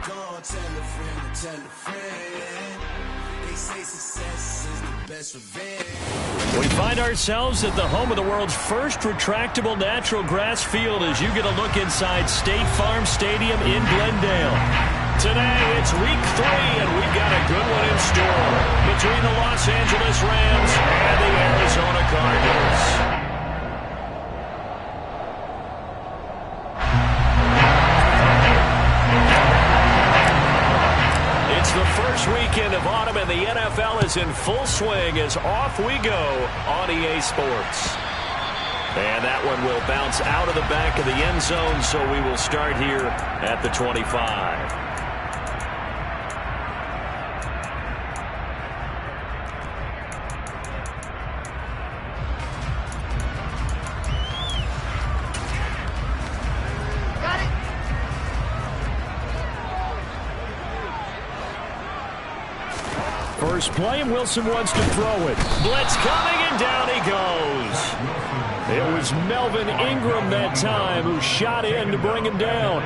We find ourselves at the home of the world's first retractable natural grass field as you get a look inside State Farm Stadium in Glendale. Today, it's week 3, and we've got a good one in store between the Los Angeles Rams and the Arizona Cardinals. It's the first weekend of autumn, and the NFL is in full swing as off we go on EA Sports. And that one will bounce out of the back of the end zone, so we will start here at the 25. First play, and Wilson wants to throw it. Blitz coming, and down he goes. It was Melvin Ingram that time who shot in to bring him down.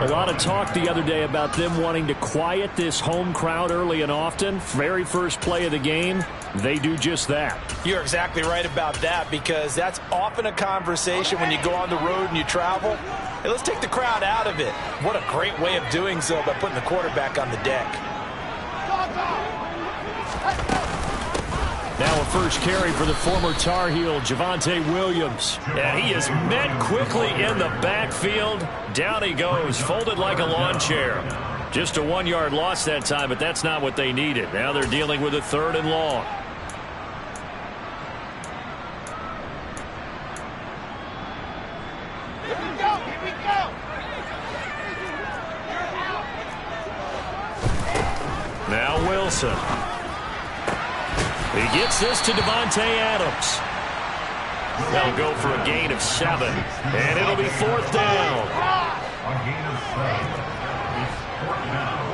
A lot of talk the other day about them wanting to quiet this home crowd early and often. Very first play of the game, they do just that. You're exactly right about that, because that's often a conversation when you go on the road and you travel. Hey, let's take the crowd out of it. What a great way of doing so by putting the quarterback on the deck. Now a first carry for the former Tar Heel, Javonte Williams. And he is met quickly in the backfield. Down he goes, folded like a lawn chair. Just a 1-yard loss that time, but that's not what they needed. Now they're dealing with a 3rd and long. Here we go, here we go. Now Wilson. He gets this to Devontae Adams. They'll go for a gain of 7, and it'll be 4th down. A gain of 7. It's 4th down.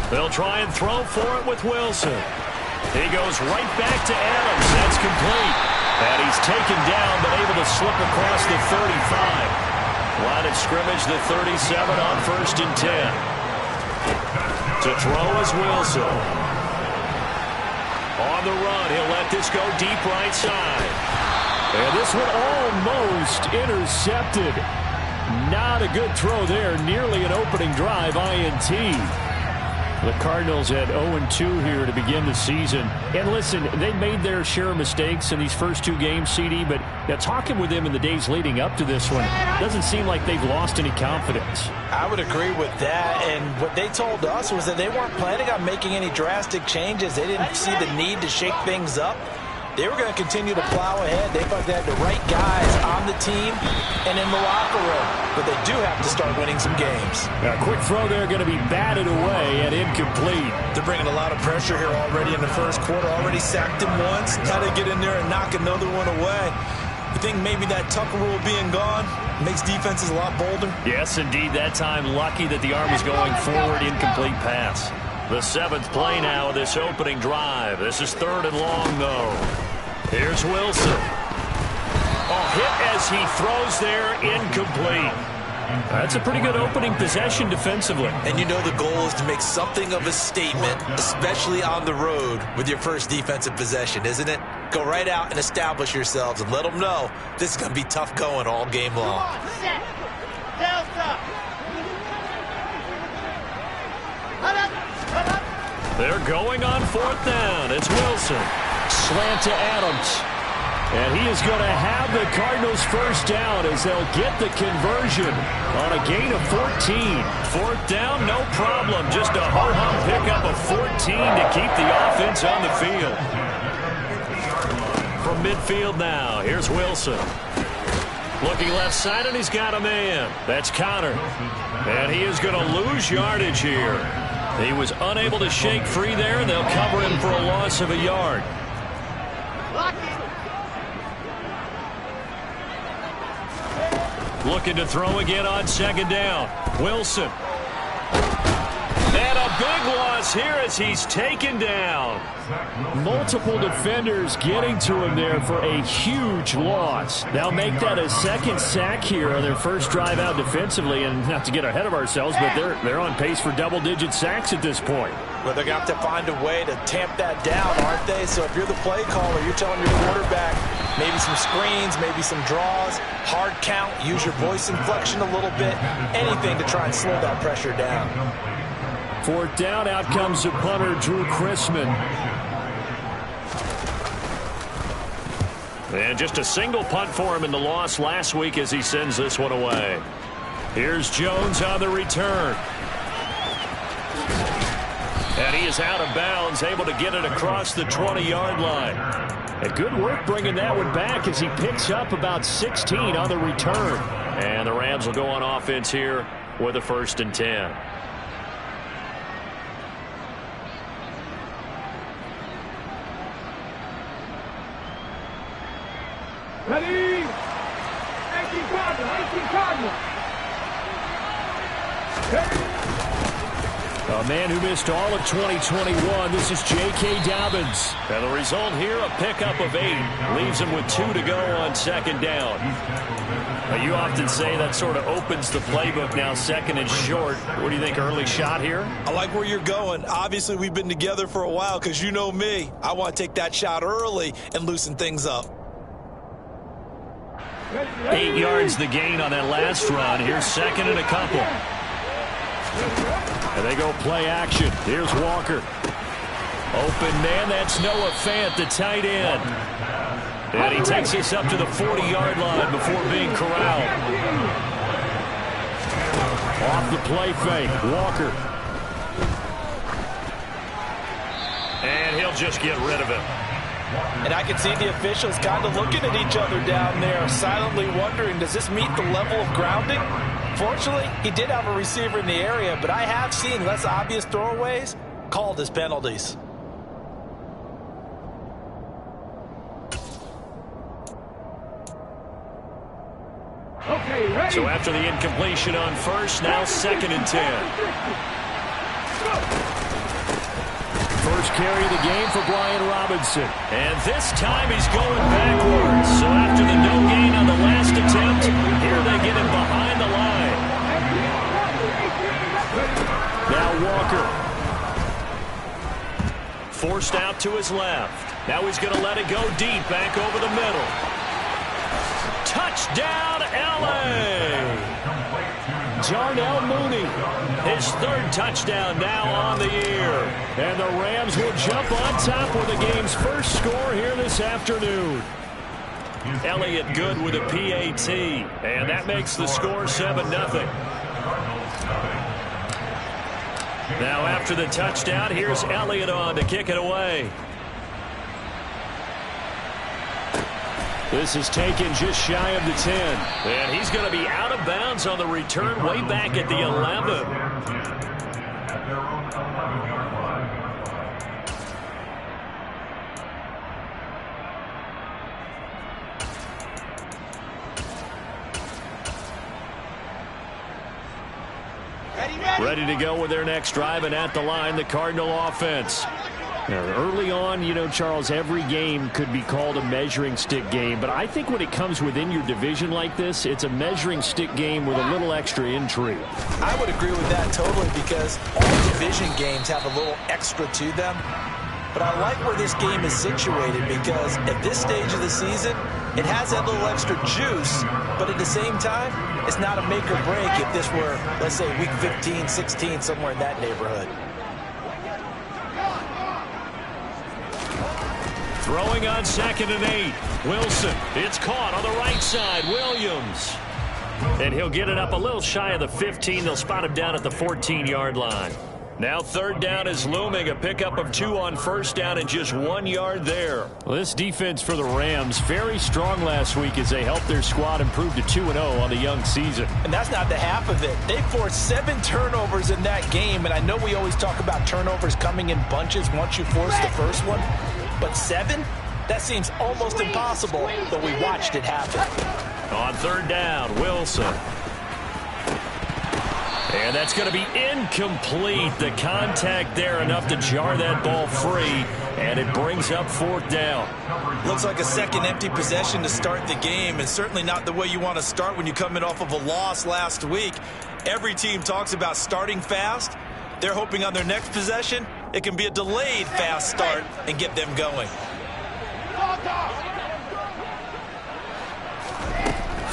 They'll try and throw for it with Wilson. He goes right back to Adams. That's complete. And he's taken down, but able to slip across the 35. Line of scrimmage, the 37 on 1st and 10. To throw is Wilson. On the run, he'll let this go deep right side. And this one almost intercepted. Not a good throw there. Nearly an opening drive INT. The Cardinals at 0-2 here to begin the season. And listen, they made their share of mistakes in these first 2 games, CD, but now talking with them in the days leading up to this one, doesn't seem like they've lost any confidence. I would agree with that, and what they told us was that they weren't planning on making any drastic changes. They didn't see the need to shake things up. They were going to continue to plow ahead. They thought they had the right guys on the team and in the locker room. But they do have to start winning some games. A quick throw there going to be batted away and incomplete. They're bringing a lot of pressure here already in the first quarter. Already sacked him once. Got to get in there and knock another one away. You think maybe that Tucker rule being gone makes defenses a lot bolder? Yes, indeed. That time lucky that the arm was going forward. Incomplete pass. The 7th play now of this opening drive. This is 3rd and long, though. Here's Wilson. Hit as he throws there, incomplete. That's a pretty good opening possession defensively. And you know the goal is to make something of a statement, especially on the road with your first defensive possession, isn't it? Go right out and establish yourselves and let them know this is going to be tough going all game long. Set. Delta. They're going on 4th down. It's Wilson. Slant to Adams. And he is going to have the Cardinals first down as they'll get the conversion on a gain of 14. 4th down, no problem. Just a ho-hum pickup of 14 to keep the offense on the field. From midfield now, here's Wilson. Looking left side, and he's got a man. That's Connor. And he is going to lose yardage here. He was unable to shake free there, and they'll cover him for a loss of a yard. Looking to throw again on 2nd down. Wilson. And a big loss here as he's taken down. Multiple defenders getting to him there for a huge loss. They'll make that a second sack here on their first drive out defensively. And not to get ahead of ourselves, but they're on pace for double-digit sacks at this point. Well, they're going to have to find a way to tamp that down, aren't they? So if you're the play caller, you're telling your quarterback maybe some screens, maybe some draws, hard count, use your voice inflection a little bit, anything to try and slow that pressure down. Fourth down, out comes the punter, Drew Chrisman. And just a single punt for him in the loss last week as he sends this one away. Here's Jones on the return. And he is out of bounds, able to get it across the 20-yard line. And good work bringing that one back as he picks up about 16 on the return. And the Rams will go on offense here with a 1st and 10. Ready? 18 Cardinal. A man who missed all of 2021. This is J.K. Dobbins. And the result here, a pickup of 8. Leaves him with 2 to go on 2nd down. Now, you often say that sort of opens the playbook now, 2nd and short. What do you think, early shot here? I like where you're going. Obviously, we've been together for a while because you know me. I want to take that shot early and loosen things up. 8 yards the gain on that last run. Here's 2nd and a couple. And they go play action. Here's Walker. Open man, that's Noah Fant, the tight end. And he takes this up to the 40-yard line before being corralled. Off the play fake, Walker. And he'll just get rid of it. And I can see the officials kind of looking at each other down there, silently wondering, does this meet the level of grounding? Fortunately, he did have a receiver in the area, but I have seen less obvious throwaways called as penalties. Okay, ready? So after the incompletion on first, now 2nd and 10. First carry of the game for Brian Robinson. And this time he's going backwards. So after the no gain on the last attempt, here they get him behind the line. Now Walker. Forced out to his left. Now he's going to let it go deep, back over the middle. Touchdown, L.A. Darnell Mooney, his 3rd touchdown now on the year. And the Rams will jump on top with the game's first score here this afternoon. Elliott Good with a PAT, and that makes the score 7-0. Now after the touchdown, here's Elliott on to kick it away. This is taken just shy of the 10. And he's going to be out of bounds on the return way back at the 11. Ready to go with their next drive, and at the line, the Cardinal offense. Now, early on, you know, Charles, every game could be called a measuring stick game, but I think when it comes within your division like this, it's a measuring stick game with a little extra intrigue. I would agree with that totally because all division games have a little extra to them. But I like where this game is situated because at this stage of the season, it has that little extra juice, but at the same time, it's not a make or break if this were, let's say, week 15, 16, somewhere in that neighborhood. Throwing on 2nd and 8. Wilson. It's caught on the right side. Williams. And he'll get it up a little shy of the 15. They'll spot him down at the 14-yard line. Now 3rd down is looming. A pickup of 2 on 1st down and just 1 yard there. Well, this defense for the Rams, very strong last week as they helped their squad improve to 2-0 on the young season. And that's not the half of it. They forced 7 turnovers in that game. And I know we always talk about turnovers coming in bunches once you force the first one. But 7? That seems almost impossible, but we watched it happen. On 3rd down, Wilson. And that's going to be incomplete. The contact there enough to jar that ball free, and it brings up 4th down. Looks like a second empty possession to start the game, and certainly not the way you want to start when you're coming off of a loss last week. Every team talks about starting fast. They're hoping on their next possession, it can be a delayed fast start and get them going.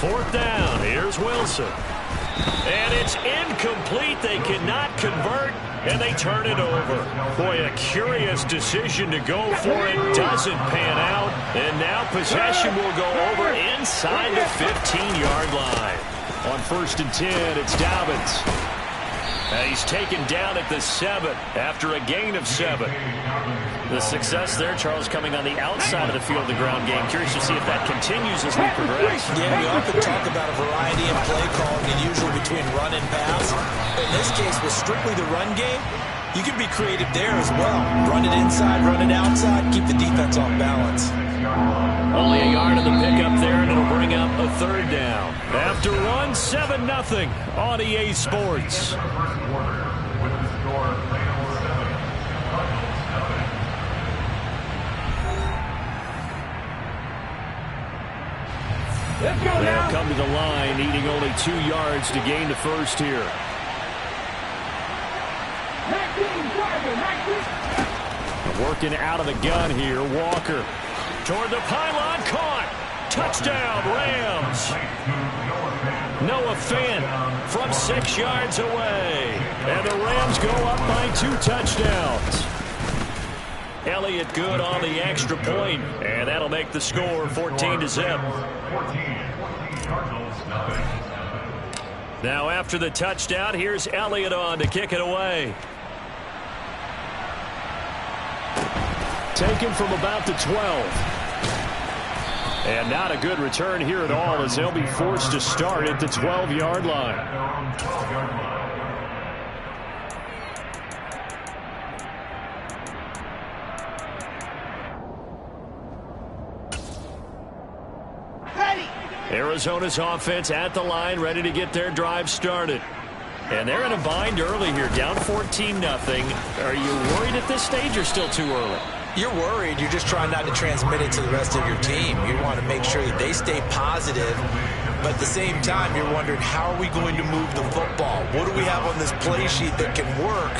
4th down. Here's Wilson. And it's incomplete. They cannot convert, and they turn it over. Boy, a curious decision to go for it. Doesn't pan out. And now possession will go over inside the 15-yard line. On 1st and 10, it's Dobbins. He's taken down at the 7 after a gain of 7. The success there, Charles, coming on the outside of the field of the ground game. Curious to see if that continues as we progress. Yeah, we often talk about a variety in play calling, and usually between run and pass. In this case, with strictly the run game, you can be creative there as well. Run it inside, run it outside, keep the defense off balance. Only a yard of the pickup there, and it'll bring up a 3rd down. After one, 7-0 on EA Sports. They'll come to the line, needing only 2 yards to gain the first here. Working out of the gun here, Walker. Toward the pylon, caught. Touchdown, Rams. Noah Fant from 6 yards away. And the Rams go up by 2 touchdowns. Elliott good on the extra point, and that'll make the score 14-0. Now after the touchdown, here's Elliott on to kick it away. Taken from about the 12. And not a good return here at all, as they'll be forced to start at the 12-yard line. Arizona's offense at the line, ready to get their drive started. And they're in a bind early here, down 14-0. Are you worried at this stage or still too early? You're worried. You're just trying not to transmit it to the rest of your team. You want to make sure that they stay positive. But at the same time, you're wondering, how are we going to move the football? What do we have on this play sheet that can work?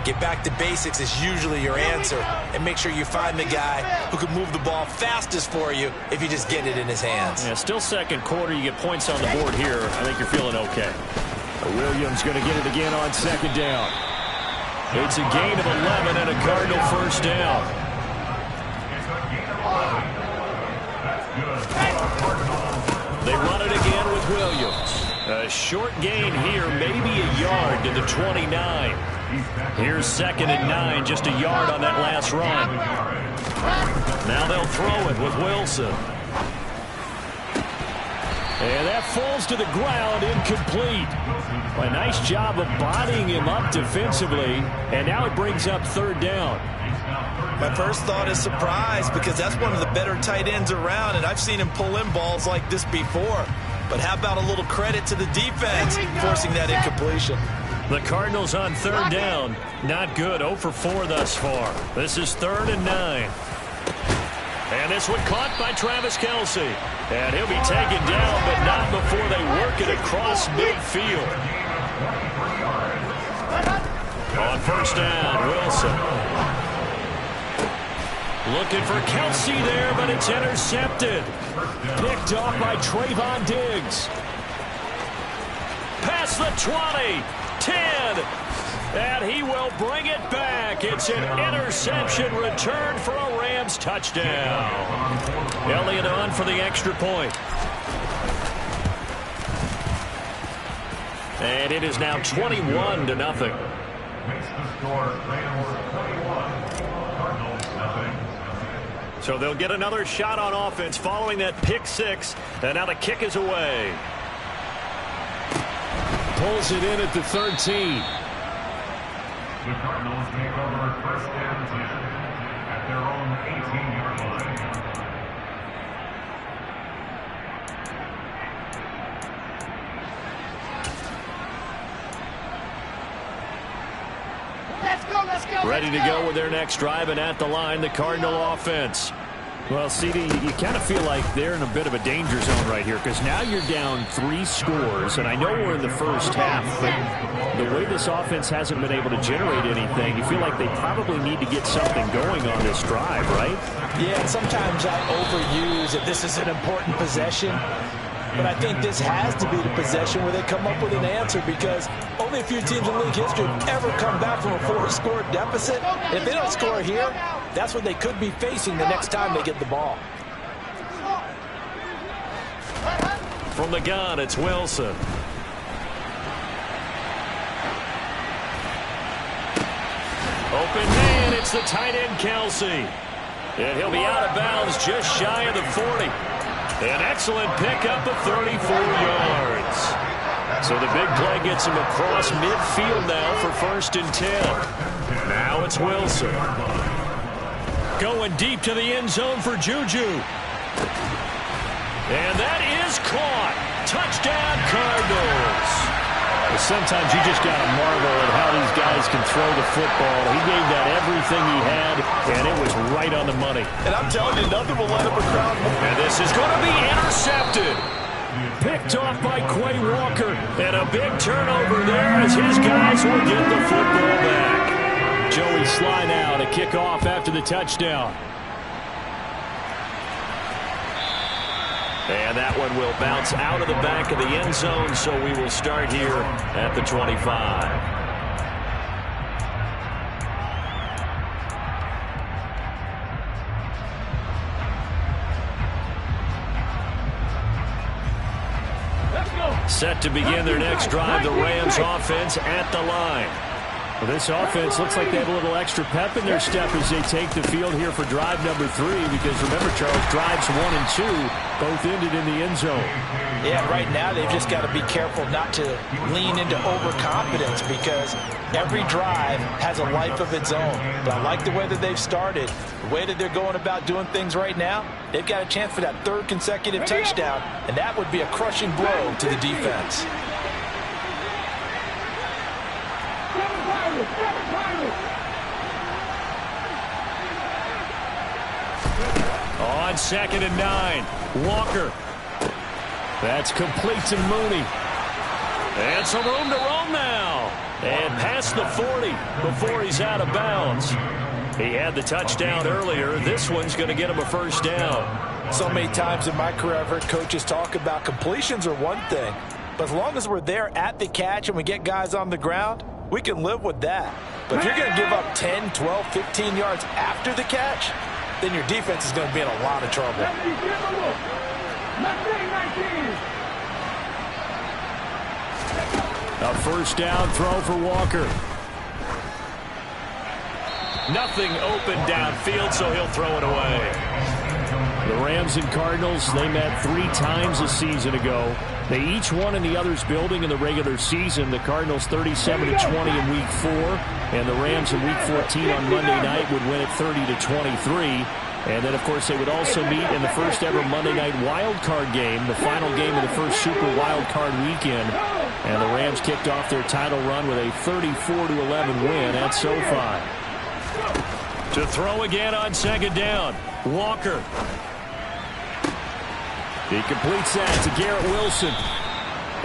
Get back to basics is usually your answer. And make sure you find the guy who can move the ball fastest for you if you just get it in his hands. Yeah, still second quarter. You get points on the board here. I think you're feeling okay. Williams going to get it again on 2nd down. It's a gain of 11 and a Cardinal 1st down. They run it again with Williams. A short gain here, maybe a yard to the 29. Here's 2nd and 9, just a yard on that last run. Now they'll throw it with Wilson. And that falls to the ground, incomplete. A nice job of bodying him up defensively, and now it brings up 3rd down. My first thought is surprise, because that's one of the better tight ends around, and I've seen him pull in balls like this before. But how about a little credit to the defense forcing that incompletion? The Cardinals on 3rd down. Not good, 0 for 4 thus far. This is 3rd and 9. And this one caught by Travis Kelce. And he'll be taken down, but not before they work it across midfield. On 1st down, Wilson. Looking for Kelce there, but it's intercepted. Picked off by Trayvon Diggs. Past the 20, 10, and he will bring it back. It's an interception return for a Rams touchdown. Elliott on for the extra point. And it is now 21-0. Makes the score Rams 21, Cardinals nothing. So they'll get another shot on offense following that pick 6, and now the kick is away. Pulls it in at the 13. The Cardinals take over 1st and 10 at their own 18-yard line. Ready to go with their next drive, and at the line, the Cardinal offense. Well, CD, you kind of feel like they're in a bit of a danger zone right here because now you're down 3 scores, and I know we're in the first half, but the way this offense hasn't been able to generate anything, you feel like they probably need to get something going on this drive, right? Yeah, sometimes I overuse that this is an important possession, but I think this has to be the possession where they come up with an answer because only a few teams in league history have ever come back from a 4-score deficit. If they don't score here, that's what they could be facing the next time they get the ball. From the gun, it's Wilson. Open man, it's the tight end, Kelsey. And he'll be out of bounds just shy of the 40. An excellent pickup of 34 yards. So the big play gets him across midfield now for 1st and 10. Now it's Wilson. Going deep to the end zone for Juju. And that is caught. Touchdown, Cardinals. Sometimes you just got to marvel at how these guys can throw the football. He gave that everything he had, and it was right on the money. And I'm telling you, nothing will let up a crowd. And this is going to be intercepted. Picked off by Quay Walker. And a big turnover there as his guys will get the football back. Joey Sly now to kick off after the touchdown. And that one will bounce out of the back of the end zone, so we will start here at the 25. Set to begin their next drive, the Rams offense at the line. Well, this offense looks like they have a little extra pep in their step as they take the field here for drive number 3 because remember, Charles, drives 1 and 2 both ended in the end zone. Yeah, right now they've just got to be careful not to lean into overconfidence because every drive has a life of its own. But I like the way that they've started, the way that they're going about doing things right now. They've got a chance for that 3rd consecutive touchdown, and that would be a crushing blow to the defense. On 2nd and 9, Walker. That's complete to Mooney. And some room to roam now. And past the 40 before he's out of bounds. He had the touchdown earlier. This one's going to get him a 1st down. So many times in my career I've heard coaches talk about completions are one thing. But as long as we're there at the catch and we get guys on the ground, we can live with that. But if you're going to give up 10, 12, 15 yards after the catch, then your defense is going to be in a lot of trouble. A 1st down throw for Walker. Nothing open downfield, so he'll throw it away. The Rams and Cardinals, they met 3 times a season ago. They each won in the other's building in the regular season. The Cardinals 37-20 in Week 4, and the Rams in Week 14 on Monday night would win it 30-23. And then, of course, they would also meet in the first ever Monday night wild card game, the final game of the first Super Wild Card weekend. And the Rams kicked off their title run with a 34-11 win at SoFi. To throw again on 2nd down, Walker. He completes that to Garrett Wilson.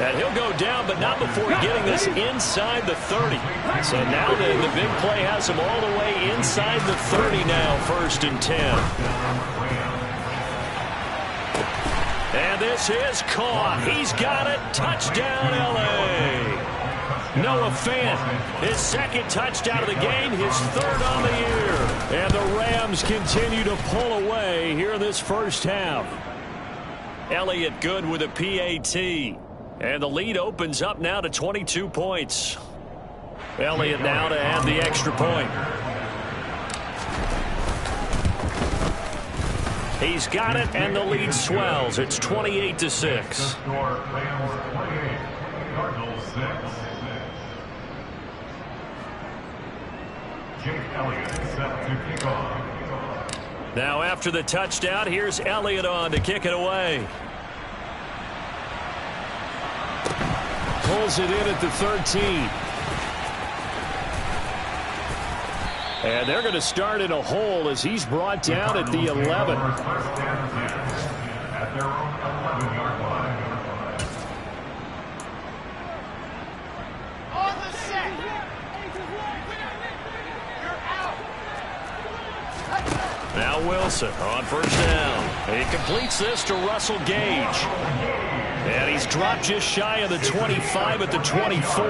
And he'll go down, but not before getting this inside the 30. So now the big play has him all the way inside the 30 now, 1st and 10. And this is caught. He's got it. Touchdown, L.A. Noah Fant, his 2nd touchdown of the game, his 3rd on the year. And the Rams continue to pull away here in this first half. Elliott good with a PAT. And the lead opens up now to 22 points. Elliott now to add the extra point. He's got it, and the lead swells. It's 28-6. Cardinals 6. Jake Elliott set to kick off. Now after the touchdown, here's Elliott on to kick it away. Pulls it in at the 13. And they're going to start in a hole as he's brought down at the 11. At their own 11-yard line. On the set. You're out. Now Wilson on first down. He completes this to Russell Gage. And he's dropped just shy of the 25 at the 24.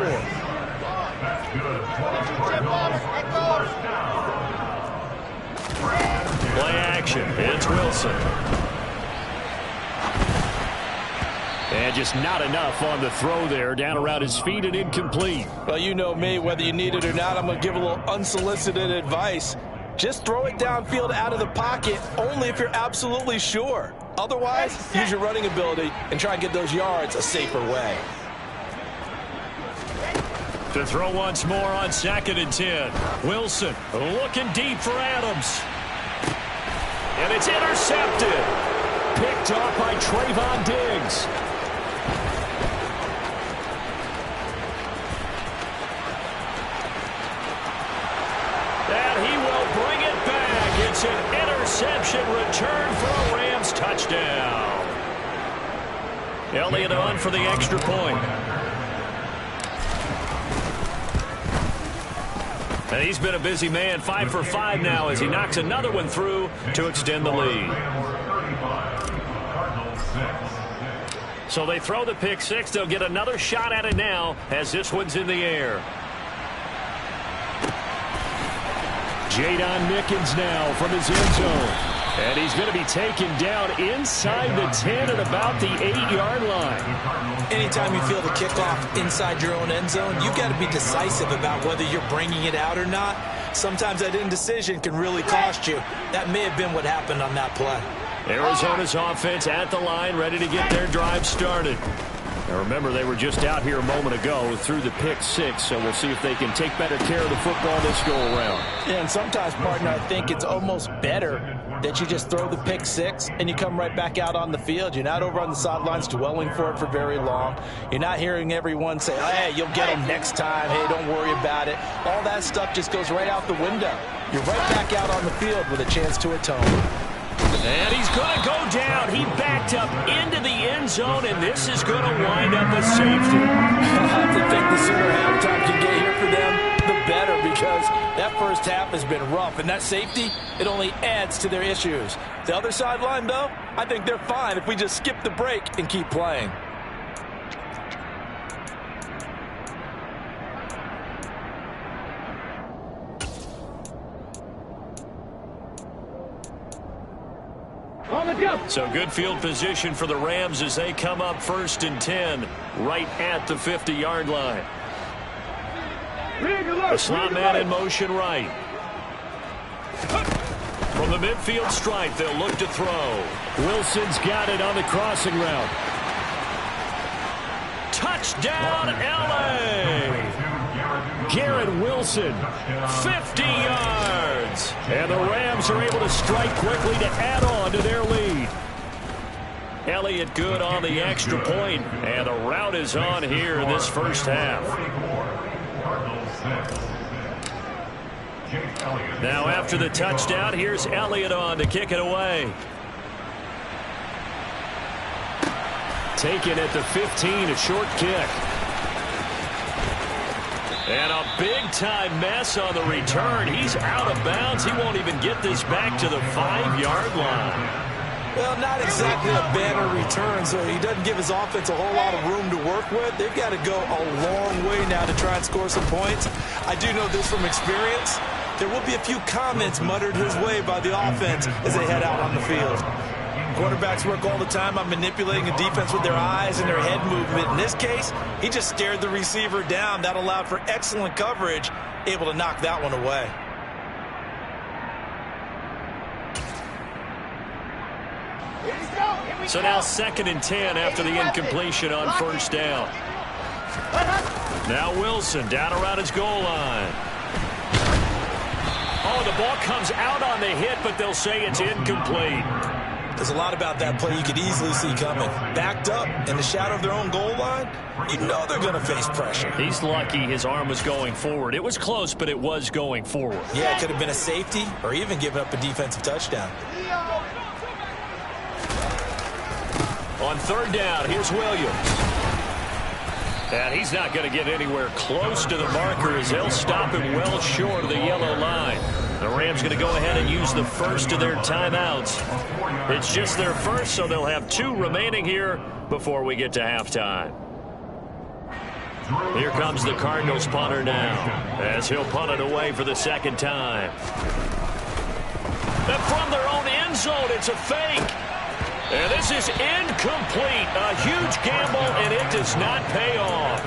That's good. 12 Play action. It's Wilson. And just not enough on the throw there. Down around his feet and incomplete. Well, you know me, whether you need it or not, I'm going to give a little unsolicited advice. Just throw it downfield out of the pocket only if you're absolutely sure. Otherwise, use your running ability and try and get those yards a safer way. To throw once more on 2nd and 10. Wilson looking deep for Adams. And it's intercepted. Picked off by Trayvon Diggs. And he will bring it back. It's an interception return for a Rams touchdown. Elliott on for the extra point. And he's been a busy man, 5 for 5 now as he knocks another one through to extend the lead. So they throw the pick six. They'll get another shot at it now as this one's in the air. Jadon Mickens now from his end zone. And he's going to be taken down inside the 10 at about the 8-yard line. Anytime you feel the kickoff inside your own end zone, you've got to be decisive about whether you're bringing it out or not. Sometimes that indecision can really cost you. That may have been what happened on that play. Arizona's offense at the line, ready to get their drive started. Now remember, they were just out here a moment ago through the pick six, so we'll see if they can take better care of the football this go-around. Yeah, and sometimes, partner, I think it's almost better that you just throw the pick six and you come right back out on the field. You're not over on the sidelines dwelling for it for very long. You're not hearing everyone say, hey, you'll get them next time. Hey, don't worry about it. All that stuff just goes right out the window. You're right back out on the field with a chance to atone. And he's going to go down. He backed up into the end zone, and this is going to wind up a safety. I have to think the sooner halftime can get here for them, the better, because that first half has been rough, and that safety, it only adds to their issues. The other sideline, though, I think they're fine if we just skip the break and keep playing. So good field position for the Rams as they come up 1st and 10 right at the 50-yard line. The slot man in motion right. From the midfield stripe, they'll look to throw. Wilson's got it on the crossing route. Touchdown, L.A. Garrett Wilson, 50 yards. And the Rams are able to strike quickly to add on to their lead. Elliott good on the extra point, and the route is on here in this first half. Now after the touchdown, here's Elliott on to kick it away. Taken at the 15, a short kick. And a big-time mess on the return. He's out of bounds. He won't even get this back to the 5-yard line. Well, not exactly a banner return, so he doesn't give his offense a whole lot of room to work with. They've got to go a long way now to try and score some points. I do know this from experience. There will be a few comments muttered his way by the offense as they head out on the field. Quarterbacks work all the time on manipulating a defense with their eyes and their head movement. In this case, he just stared the receiver down. That allowed for excellent coverage, able to knock that one away. So now 2nd and 10 after the incompletion on first down. Now Wilson down around his goal line. Oh, the ball comes out on the hit, but they'll say it's incomplete. There's a lot about that play you could easily see coming. Backed up in the shadow of their own goal line, you know they're going to face pressure. He's lucky his arm was going forward. It was close, but it was going forward. Yeah, it could have been a safety or even given up a defensive touchdown. On third down, here's Williams. And he's not going to get anywhere close to the marker as they'll stop him well short of the yellow line. The Rams going to go ahead and use the first of their timeouts. It's just their first, so they'll have 2 remaining here before we get to halftime. Here comes the Cardinals punter now as he'll punt it away for the second time. And from their own end zone, it's a fake. And this is incomplete. A huge gamble, and it does not pay off.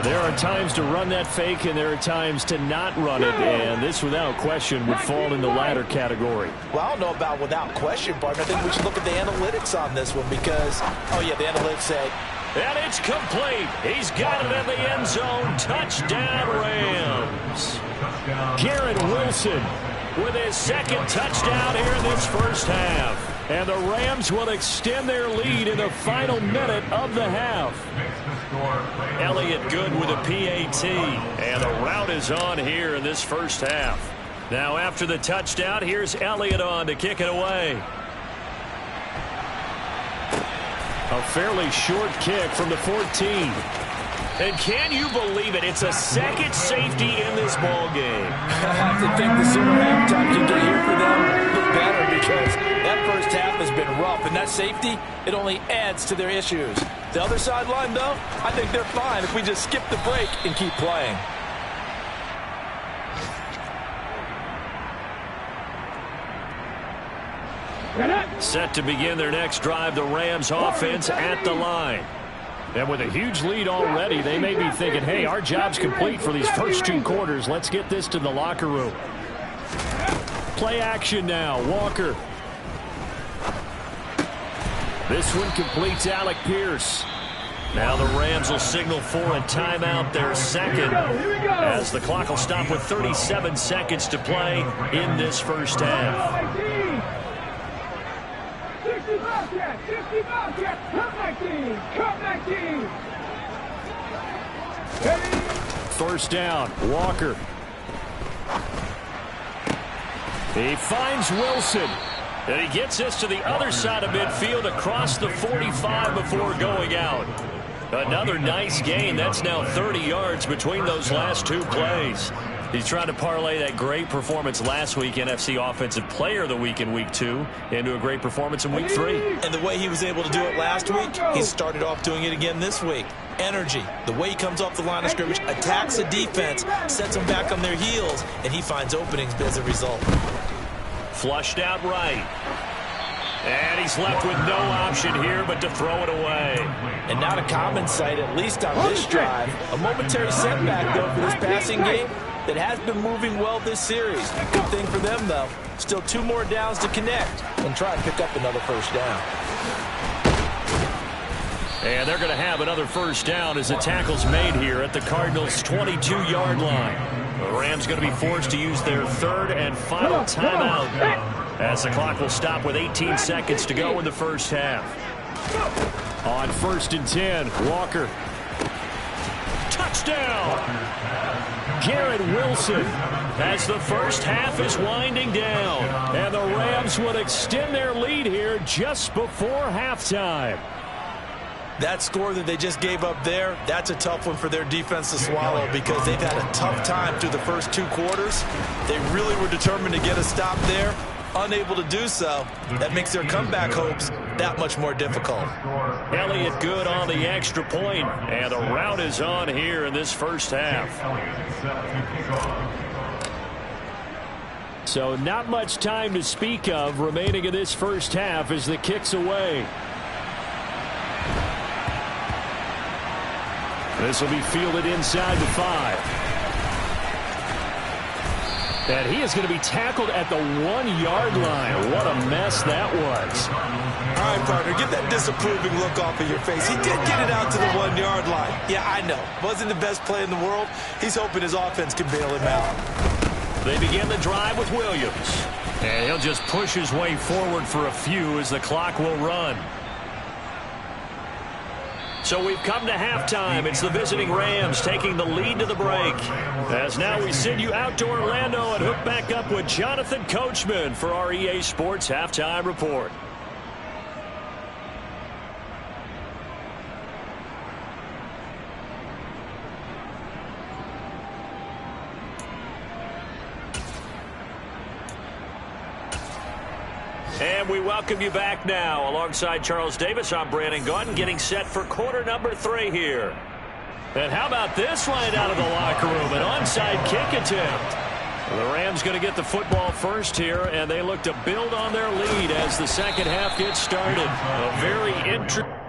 There are times to run that fake, and there are times to not run it. And this, without question, would fall in the latter category. Well, I don't know about without question, partner. I think we should look at the analytics on this one because, oh, yeah, the analytics say. And it's complete. He's got it in the end zone. Touchdown, Rams. Garrett Wilson with his second touchdown here in this first half. And the Rams will extend their lead in the final minute of the half. Elliott Good with a PAT. And the route is on here in this first half. Now after the touchdown, here's Elliott on to kick it away. A fairly short kick from the 14. And can you believe it? It's a second safety in this ball game. I have to think the sooner halftime can get here for them, the better, because that first half has been rough. And that safety, it only adds to their issues. The other sideline, though, I think they're fine if we just skip the break and keep playing. Set to begin their next drive, the Rams offense at the line. And with a huge lead already, they may be thinking, hey, our job's complete for these first 2 quarters. Let's get this to the locker room. Play action now. Walker. This one completes Alec Pierce. Now the Rams will signal for a timeout, their second, as the clock will stop with 37 seconds to play in this first half. 60 Bobcats, come back team. First down, Walker. He finds Wilson. And he gets this to the other side of midfield across the 45 before going out. Another nice gain. That's now 30 yards between those last 2 plays. He's trying to parlay that great performance last week, NFC Offensive Player of the Week in Week 2, into a great performance in Week 3. And the way he was able to do it last week, he started off doing it again this week. Energy, the way he comes off the line of scrimmage, attacks the defense, sets them back on their heels, and he finds openings as a result. Flushed out right. And he's left with no option here but to throw it away. And not a common sight, at least on this drive. A momentary setback, though, for this passing game that has been moving well this series. Good thing for them, though. Still 2 more downs to connect and try and pick up another first down. And they're going to have another first down as the tackle's made here at the Cardinals' 22-yard line. The Rams going to be forced to use their third and final timeout as the clock will stop with 18 seconds to go in the first half. On 1st and 10, Walker. Touchdown! Garrett Wilson as the first half is winding down. And the Rams would extend their lead here just before halftime. That score that they just gave up there, that's a tough one for their defense to swallow because they've had a tough time through the first 2 quarters. They really were determined to get a stop there. Unable to do so, that makes their comeback hopes that much more difficult. Elliott Good on the extra point, and the route is on here in this first half. So not much time to speak of remaining in this first half as the kick's away. This will be fielded inside the 5. And he is going to be tackled at the 1-yard line. What a mess that was. All right, partner, get that disapproving look off of your face. He did get it out to the 1-yard line. Yeah, I know. Wasn't the best play in the world. He's hoping his offense can bail him out. They begin the drive with Williams. And he'll just push his way forward for a few as the clock will run. So we've come to halftime. It's the visiting Rams taking the lead to the break. As now we send you out to Orlando and hook back up with Jonathan Coachman for our EA Sports Halftime Report. And we welcome you back now. Alongside Charles Davis, I'm Brandon Gaudin, getting set for quarter number 3 here. And how about this right out of the locker room? An onside kick attempt. The Rams going to get the football first here, and they look to build on their lead as the second half gets started. A very interesting